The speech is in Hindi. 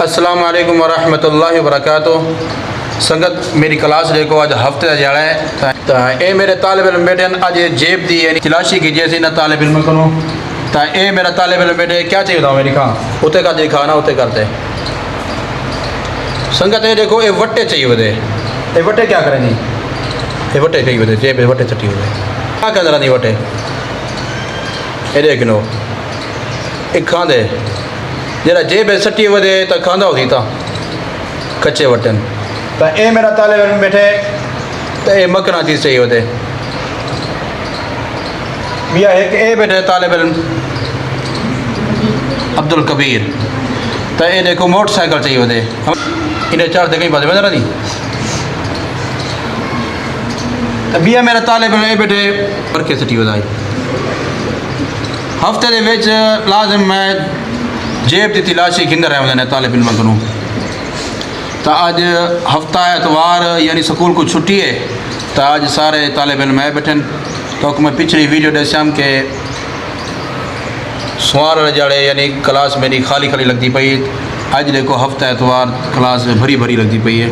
अस्सलाम वालेकुम वरहमतुल्लाहि वबरकातुहू। संगत मेरी क्लास देखो अज हफ्ते का जड़ा है तो ये मेरे तालिब इल्म बैठे अज जेब दी यानी तलाशी की जैसे ना तालिब इल्म को तो ये मेरा तालिब इल्म बैठे क्या चाहिए था मेरी खां उते का दिखा ना उते करते संगत ये देखो ये वट्टे चाहिए वे ये वट्टे क्या करें जी ये वट्टे चाहिए वे जेब वट्टे चटी हुए क्या कहना नहीं वट्टे ये देख लो एक खांदे जरा जेब सटी वे तो खांदा होती था कच्चे वटन तो ये मेरा तालिब इल्म बैठे तो ये मकना चीज़ चाहिए होते भैया एक ये बैठे तालिब इल्म अब्दुल कबीर तो ये देखो मोटरसाइकिल चाहिए होते इन्हें चार कहीं बात बंद नहीं तो भैया मेरा तालिब इल्म ये बैठे पर के सटी होता हफ्ते दे विच लाजम मैं जेब की तलाशी खिंद रहे होंगे तालिब इल्म को तो अज हफ्ता एतवार यानी स्कूल को छुट्टी है तो अज सारे तालिब इल्म आए बैठे तो मैं पिछली वीडियो दस्याम के सुवार जड़े यानी क्लास मेरी खाली खाली लगती पई अज देखो हफ्ता एतवार क्लास भरी भरी लगती पई है।